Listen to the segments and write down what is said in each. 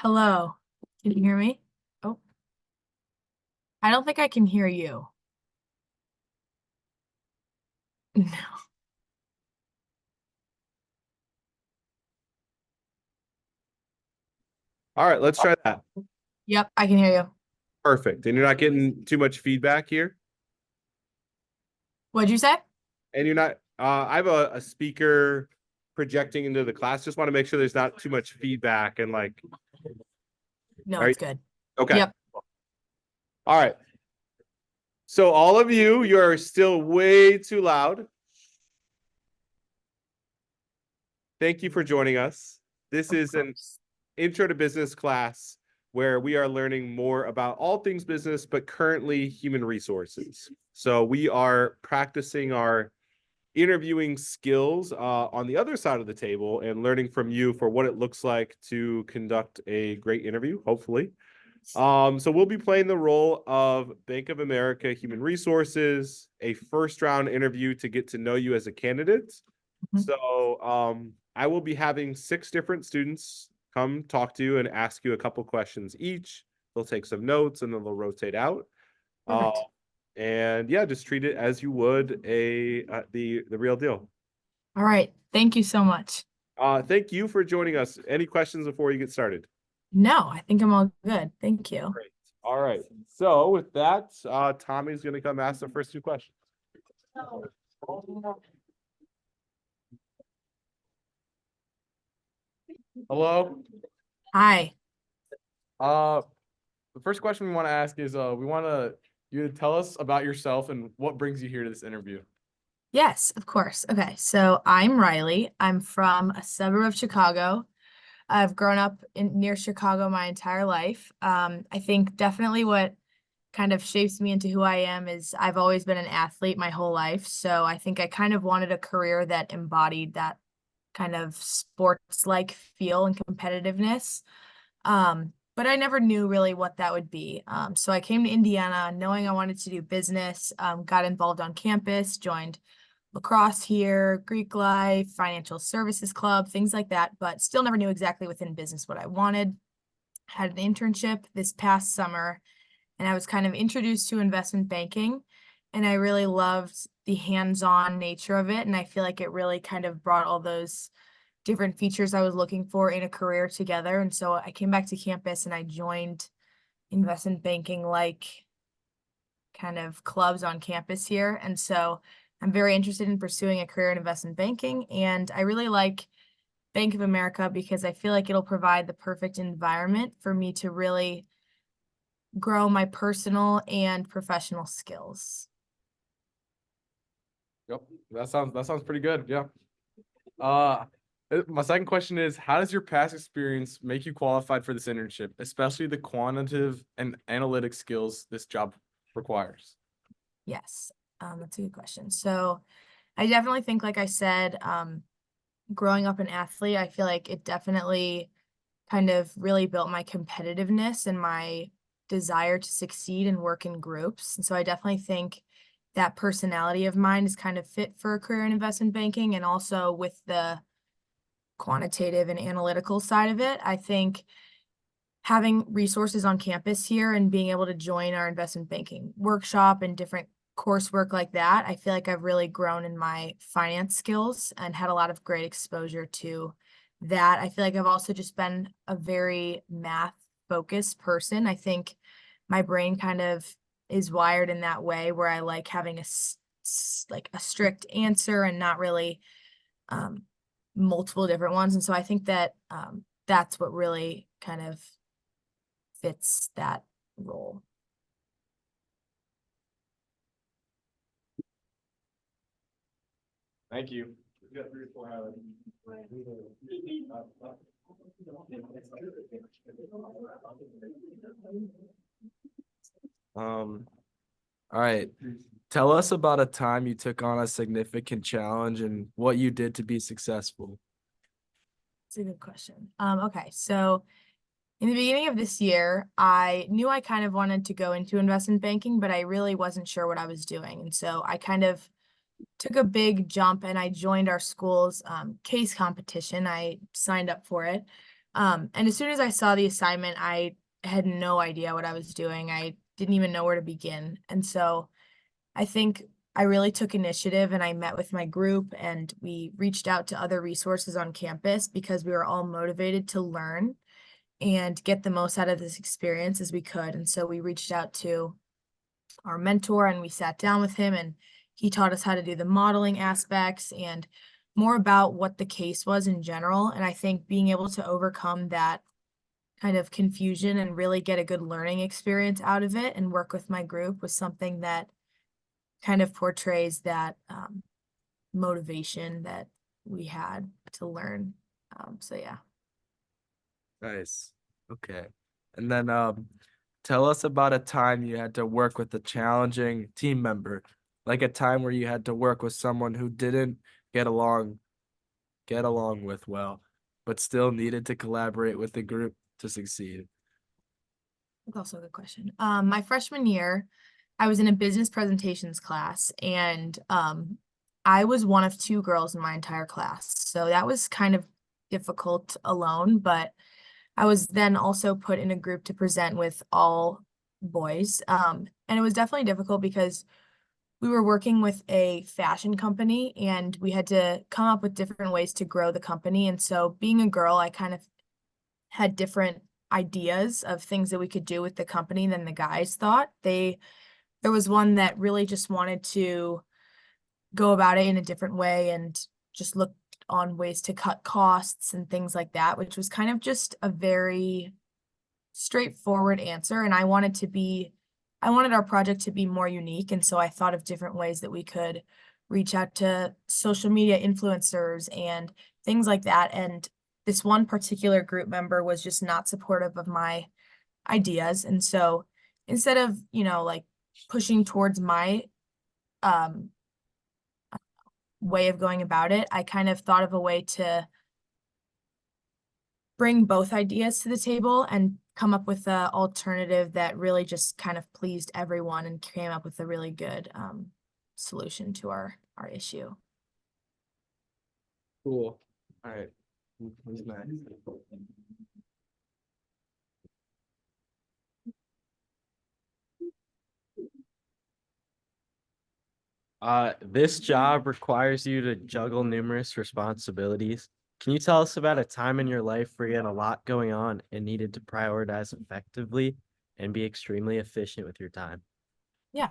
Hello. Can you hear me? Oh, I don't think I can hear you. No. All right, let's try that. Yep, I can hear you. Perfect. And you're not getting too much feedback here. What'd you say? And you're not, I have a speaker projecting into the class. Just want to make sure there's not too much feedback and like, No, all it's right. good. Okay. Yep. All right. So all of you, you're still way too loud. Thank you for joining us. This Of is an course. intro to business class where we are learning more about all things business, but currently human resources. So we are practicing our interviewing skills on the other side of the table and learning from you for what it looks like to conduct a great interview, hopefully. So we'll be playing the role of Bank of America Human Resources, a first round interview to get to know you as a candidate. Mhm. So I will be having 6 different students come talk to you and ask you a couple questions each. They'll take some notes and then they'll rotate out. Uh, Perfect. and yeah, just treat it as you would the real deal. All right. Thank you so much. Thank you for joining us. Any questions before you get started? No, I think I'm all good. Thank you. Great. All right. So with that, Tommy's going to come ask the first 2 questions. Hello. Hi. Uh, the first question we want to ask is, we want you to tell us about yourself and what brings you here to this interview. Yes, of course. Okay, so I'm Riley. I'm from a suburb of Chicago. I've grown up near Chicago my entire life. I think definitely what kind of shapes me into who I am is I've always been an athlete my whole life. So I think I kind of wanted a career that embodied that kind of sports-like feel and competitiveness. But I never knew really what that would be. So I came to Indiana knowing I wanted to do business, got involved on campus, joined lacrosse here, Greek life, financial services club, things like that, but still never knew exactly within business what I wanted. Had an internship this past summer and I was kind of introduced to investment banking and I really loved the hands-on nature of it. And I feel like it really kind of brought all those different features I was looking for in a career together. And so I came back to campus and I joined investment banking like kind of clubs on campus here. And so I'm very interested in pursuing a career in investment banking. And I really like Bank of America because I feel like it'll provide the perfect environment for me to really grow my personal and professional skills. Yep, that sounds pretty good. Yeah. Uh, my second question is, how does your past experience make you qualified for this internship, especially the quantitative and analytic skills this job requires? Yes, that's a good question. So I definitely think, like I said, growing up an athlete, I feel like it definitely kind of really built my competitiveness and my desire to succeed and work in groups. And so I definitely think that personality of mine is kind of fit for a career in investment banking and also with the quantitative and analytical side of it. I think having resources on campus here and being able to join our investment banking workshop and different coursework like that, I feel like I've really grown in my finance skills and had a lot of great exposure to that. I feel like I've also just been a very math focused person. I think my brain kind of is wired in that way where I like having like a strict answer and not really um, multiple different ones. And so I think that that's what really kind of fits that role. Thank you. Um, all right. Tell us about a time you took on a significant challenge and what you did to be successful. It's a good question. Okay, so in the beginning of this year, I knew I kind of wanted to go into investment banking, but I really wasn't sure what I was doing. And so I kind of took a big jump and I joined our school's case competition. I signed up for it. And as soon as I saw the assignment, I had no idea what I was doing. I didn't even know where to begin. And so I think I really took initiative and I met with my group and we reached out to other resources on campus because we were all motivated to learn and get the most out of this experience as we could. And so we reached out to our mentor and we sat down with him and he taught us how to do the modeling aspects and more about what the case was in general. And I think being able to overcome that kind of confusion and really get a good learning experience out of it and work with my group was something that kind of portrays that motivation that we had to learn. So yeah. Nice. Okay. And then tell us about a time you had to work with a challenging team member, like a time where you had to work with someone who didn't get along with well, but still needed to collaborate with the group to succeed. That's also a good question. My freshman year, I was in a business presentations class and I was one of two girls in my entire class. So that was kind of difficult alone, but I was then also put in a group to present with all boys. And it was definitely difficult because we were working with a fashion company and we had to come up with different ways to grow the company. And so being a girl, I kind of had different ideas of things that we could do with the company than the guys thought. There was one that really just wanted to go about it in a different way and just look on ways to cut costs and things like that, which was kind of just a very straightforward answer. And I wanted our project to be more unique. And so I thought of different ways that we could reach out to social media influencers and things like that. And this one particular group member was just not supportive of my ideas. And so instead of, like pushing towards my way of going about it, I kind of thought of a way to bring both ideas to the table and come up with an alternative that really just kind of pleased everyone and came up with a really good solution to our issue. Cool. All right. Who's next? This job requires you to juggle numerous responsibilities. Can you tell us about a time in your life where you had a lot going on and needed to prioritize effectively and be extremely efficient with your time? Yeah.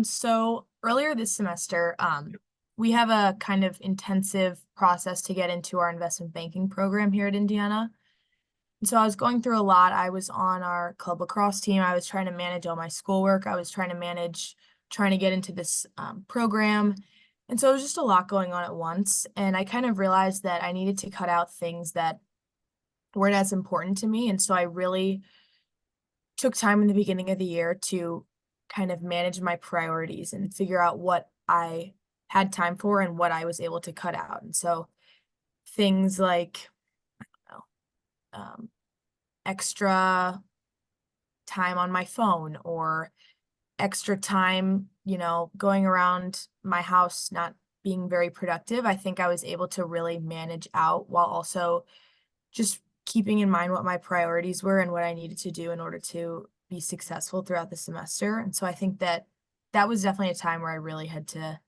So earlier this semester, we have a kind of intensive process to get into our investment banking program here at Indiana. And so I was going through a lot. I was on our club lacrosse team. I was trying to manage all my schoolwork. I was trying to get into this program. And so it was just a lot going on at once. And I kind of realized that I needed to cut out things that weren't as important to me. And so I really took time in the beginning of the year to kind of manage my priorities and figure out what I had time for and what I was able to cut out. And so things like, I don't know, extra time on my phone or extra time, going around my house, not being very productive. I think I was able to really manage out while also just keeping in mind what my priorities were and what I needed to do in order to be successful throughout the semester. And so I think that was definitely a time where I really had to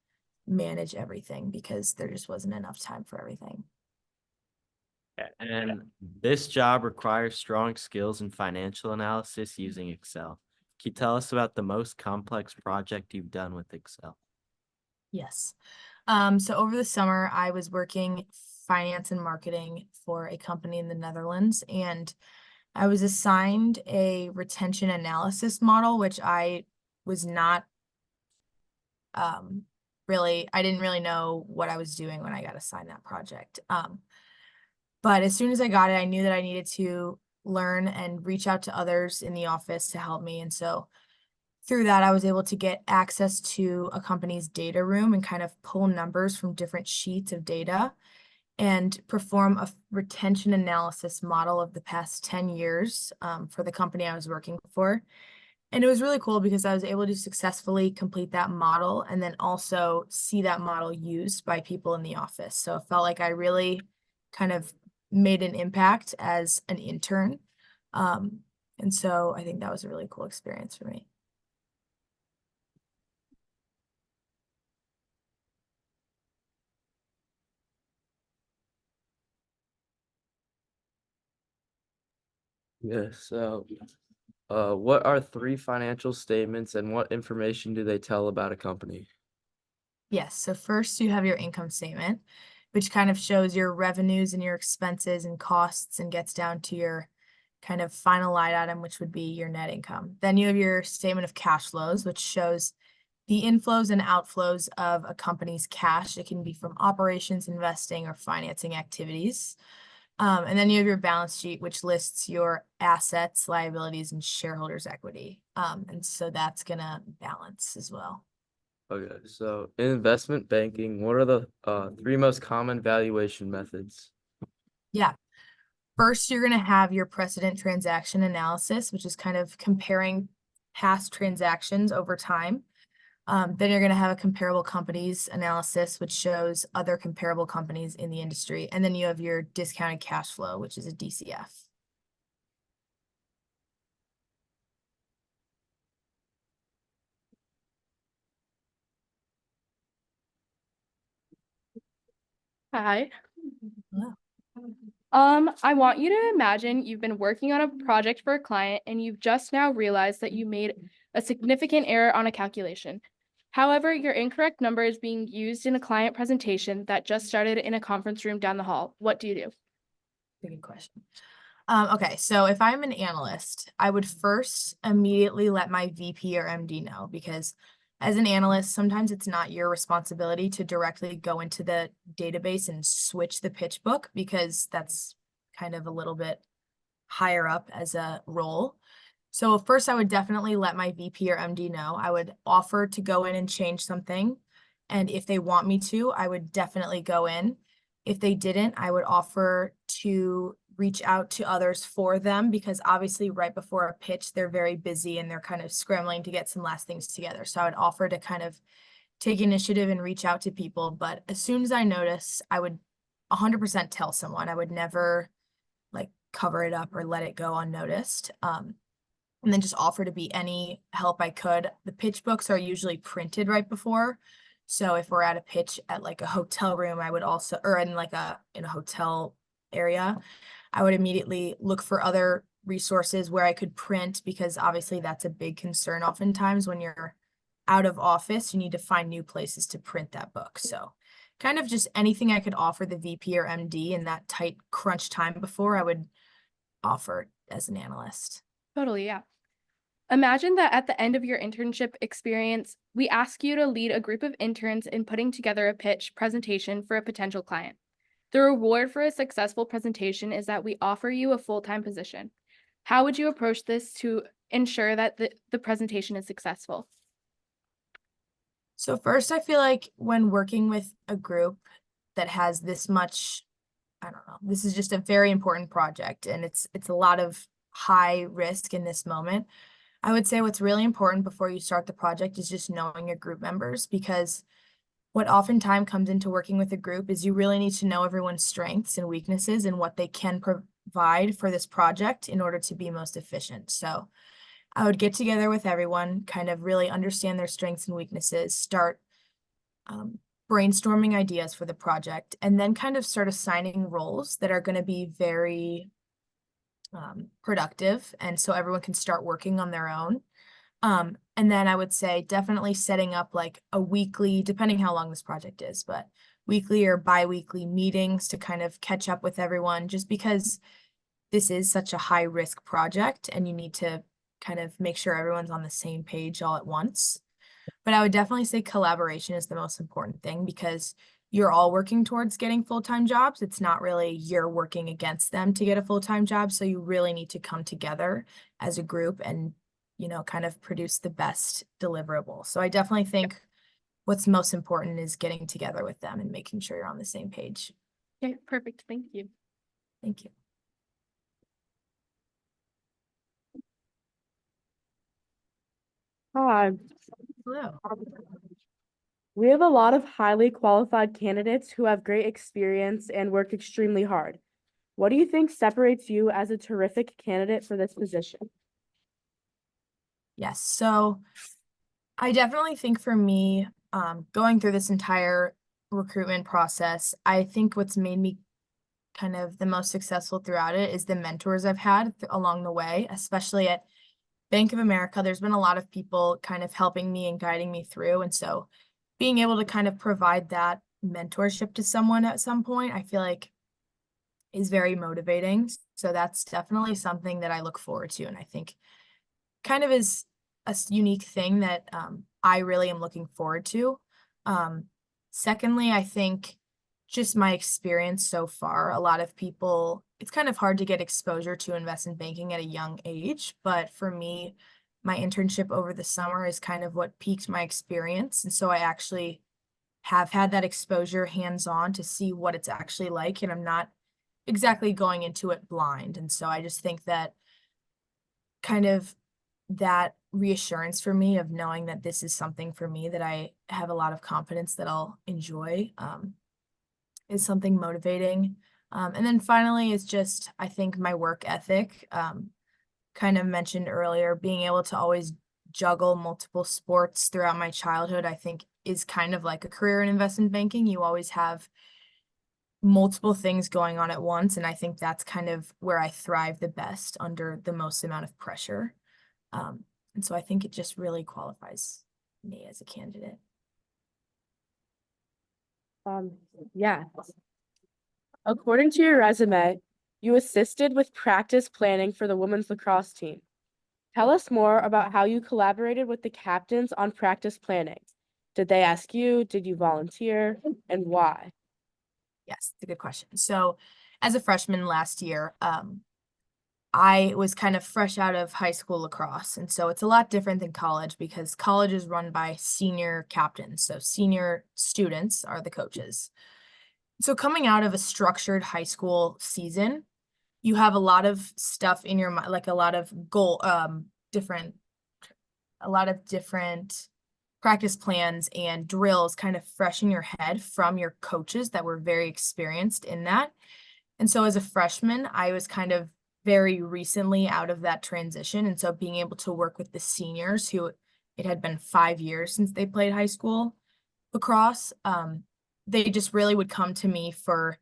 manage everything because there just wasn't enough time for everything. And this job requires strong skills in financial analysis using Excel. Can you tell us about the most complex project you've done with Excel? Yes. So over the summer, I was working finance and marketing for a company in the Netherlands, and I was assigned a retention analysis model, which I was not I didn't really know what I was doing when I got assigned that project. But as soon as I got it, I knew that I needed to learn and reach out to others in the office to help me. And so through that, I was able to get access to a company's data room and kind of pull numbers from different sheets of data and perform a retention analysis model of the past 10 years for the company I was working for. And it was really cool because I was able to successfully complete that model and then also see that model used by people in the office. So it felt like I really kind of made an impact as an intern. And so I think that was a really cool experience for me. Yeah, so what are three financial statements and what information do they tell about a company? Yes, so first you have your income statement, which kind of shows your revenues and your expenses and costs and gets down to your kind of final line item, which would be your net income. Then you have your statement of cash flows, which shows the inflows and outflows of a company's cash. It can be from operations, investing, or financing activities. And then you have your balance sheet, which lists your assets, liabilities, and shareholders' equity. And so that's gonna balance as well. Okay, so in investment banking, what are the three most common valuation methods? Yeah. First, you're gonna have your precedent transaction analysis, which is kind of comparing past transactions over time. Then you're gonna have a comparable companies analysis, which shows other comparable companies in the industry. And then you have your discounted cash flow, which is a DCF. Hi. Hello. I want you to imagine you've been working on a project for a client and you've just now realized that you made a significant error on a calculation. However, your incorrect number is being used in a client presentation that just started in a conference room down the hall. What do you do? Good question. Okay, so if I'm an analyst, I would first immediately let my VP or MD know, because as an analyst, sometimes it's not your responsibility to directly go into the database and switch the pitch book, because that's kind of a little bit higher up as a role. So first, I would definitely let my VP or MD know. I would offer to go in and change something. And if they want me to, I would definitely go in. If they didn't, I would offer to reach out to others for them, because obviously right before a pitch, they're very busy and they're kind of scrambling to get some last things together. So I would offer to kind of take initiative and reach out to people. But as soon as I notice, I would 100% tell someone. I would never like cover it up or let it go unnoticed. And then just offer to be any help I could. The pitch books are usually printed right before. So if we're at a pitch at like a hotel room, I would also, or in a hotel area, I would immediately look for other resources where I could print, because obviously that's a big concern. Oftentimes when you're out of office, you need to find new places to print that book. So kind of just anything I could offer the VP or MD in that tight crunch time before, I would offer as an analyst. Totally, yeah. Imagine that at the end of your internship experience, we ask you to lead a group of interns in putting together a pitch presentation for a potential client. The reward for a successful presentation is that we offer you a full-time position. How would you approach this to ensure that the presentation is successful? So first, I feel like when working with a group that has this much, I don't know, this is just a very important project, and it's a lot of high risk in this moment. I would say what's really important before you start the project is just knowing your group members, because what oftentimes comes into working with a group is you really need to know everyone's strengths and weaknesses and what they can provide for this project in order to be most efficient. So I would get together with everyone, kind of really understand their strengths and weaknesses, start brainstorming ideas for the project, and then kind of start assigning roles that are going to be very productive. And so everyone can start working on their own. And then I would say definitely setting up like a weekly, depending how long this project is, but weekly or bi-weekly meetings to kind of catch up with everyone, just because this is such a high risk project and you need to kind of make sure everyone's on the same page all at once. But I would definitely say collaboration is the most important thing, because you're all working towards getting full-time jobs. It's not really you're working against them to get a full-time job. So you really need to come together as a group and, kind of produce the best deliverable. So I definitely think what's most important is getting together with them and making sure you're on the same page. Okay, perfect. Thank you. Thank you. Hi, Hello. we have a lot of highly qualified candidates who have great experience and work extremely hard. What do you think separates you as a terrific candidate for this position? Yes, so I definitely think for me, going through this entire recruitment process, I think what's made me kind of the most successful throughout it is the mentors I've had along the way, especially at Bank of America. There's been a lot of people kind of helping me and guiding me through. And so being able to kind of provide that mentorship to someone at some point, I feel like is very motivating. So that's definitely something that I look forward to. And I think kind of is a unique thing that I really am looking forward to. Secondly, I think just my experience so far, a lot of people, it's kind of hard to get exposure to investment banking at a young age. But for me, my internship over the summer is kind of what piqued my experience. And so I actually have had that exposure hands-on to see what it's actually like. And I'm not exactly going into it blind. And so I just think that kind of that reassurance for me of knowing that this is something for me that I have a lot of confidence that I'll enjoy is something motivating. And then finally is just, I think my work ethic, kind of mentioned earlier, being able to always juggle multiple sports throughout my childhood, I think is kind of like a career in investment banking. You always have multiple things going on at once. And I think that's kind of where I thrive the best under the most amount of pressure. And so I think it just really qualifies me as a candidate. Yeah. According to your resume, you assisted with practice planning for the women's lacrosse team. Tell us more about how you collaborated with the captains on practice planning. Did they ask you? Did you volunteer? And why? Yes, it's a good question. So as a freshman last year, I was kind of fresh out of high school lacrosse. And so it's a lot different than college because college is run by senior captains. So senior students are the coaches. So coming out of a structured high school season, you have a lot of stuff in your mind, like a lot of different practice plans and drills kind of fresh in your head from your coaches that were very experienced in that. And so as a freshman, I was kind of very recently out of that transition. And so being able to work with the seniors who it had been 5 years since they played high school lacrosse, they just really would come to me for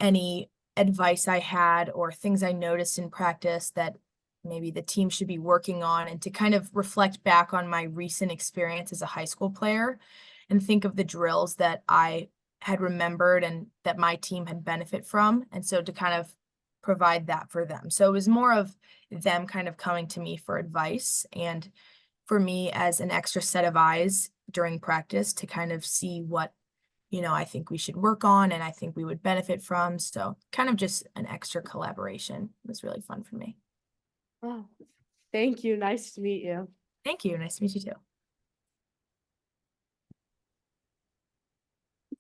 any advice I had or things I noticed in practice that maybe the team should be working on, and to kind of reflect back on my recent experience as a high school player and think of the drills that I had remembered and that my team had benefit from. And so to kind of provide that for them. So it was more of them kind of coming to me for advice and for me as an extra set of eyes during practice to kind of see what, I think we should work on and I think we would benefit from. So kind of just an extra collaboration. It was really fun for me. Oh, thank you. Nice to meet you. Thank you. Nice to meet you too.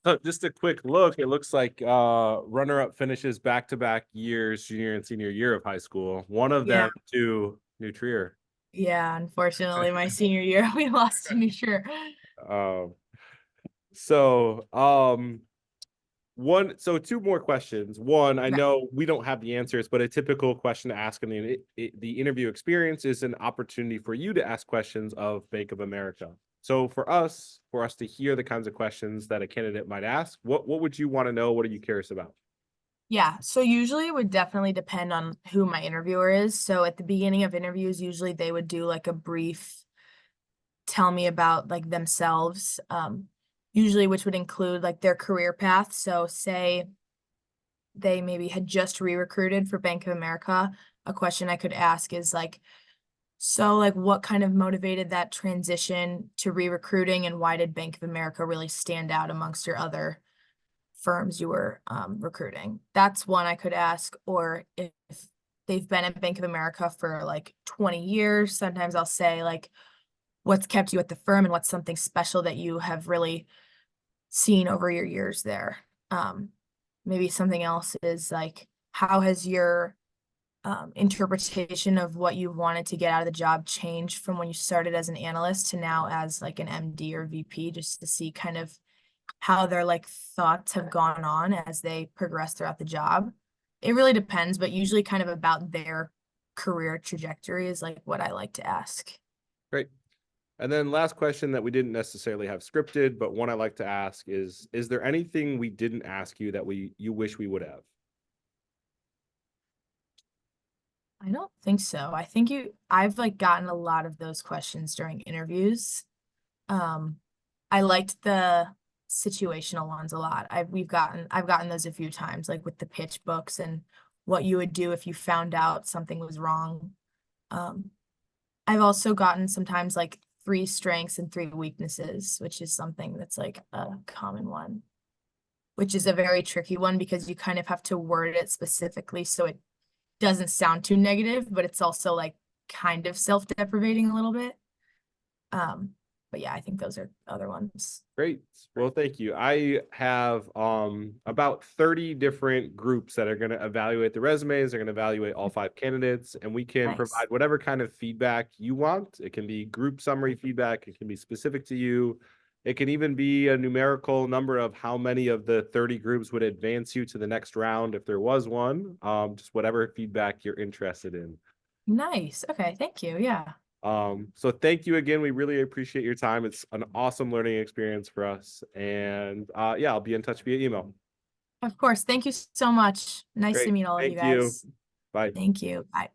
So just a quick look, it looks like runner-up finishes back-to-back years, junior and senior year of high school. One of them to New Trier. Yeah, unfortunately, my senior year, we lost to New Trier. Two more questions. One, I Okay. know we don't have the answers, but a typical question to ask in the interview experience is an opportunity for you to ask questions of Bank of America. So for us to hear the kinds of questions that a candidate might ask, what would you want to know? What are you curious about? Yeah, so usually it would definitely depend on who my interviewer is. So at the beginning of interviews, usually they would do like a brief tell me about like themselves, usually which would include like their career path. So say they maybe had just re-recruited for Bank of America, a question I could ask is like, so like what kind of motivated that transition to re-recruiting and why did Bank of America really stand out amongst your other firms you were recruiting? That's one I could ask. Or if they've been at Bank of America for like 20 years, sometimes I'll say like, what's kept you at the firm and what's something special that you have really seen over your years there? Maybe something else is like, how has your interpretation of what you wanted to get out of the job changed from when you started as an analyst to now as like an MD or VP, just to see kind of how their like thoughts have gone on as they progress throughout the job. it really depends, but usually kind of about their career trajectory is like what I like to ask. Great. And then last question that we didn't necessarily have scripted, but one I like to ask is there anything we didn't ask you that you wish we would have? I don't think so. I think I've like gotten a lot of those questions during interviews. I liked the situational ones a lot. I've gotten those a few times, like with the pitch books and what you would do if you found out something was wrong. I've also gotten sometimes like 3 strengths and 3 weaknesses, which is something that's like a common one, which is a very tricky one because you kind of have to word it specifically so it doesn't sound too negative, but it's also like kind of self-deprecating a little bit. But yeah, I think those are other ones. Great. Well, thank you. I have about 30 different groups that are going to evaluate the resumes. They're going to evaluate all 5 candidates, and we can Nice. provide whatever kind of feedback you want. It can be group summary feedback. It can be specific to you. It can even be a numerical number of how many of the 30 groups would advance you to the next round if there was one. Just whatever feedback you're interested in. Nice. Okay, thank you. Yeah. So thank you again. We really appreciate your time. It's an awesome learning experience for us. And yeah, I'll be in touch via email. Of course. Thank you so much. Nice to Great. meet all of you Thank you. guys. Bye. Thank you. Bye.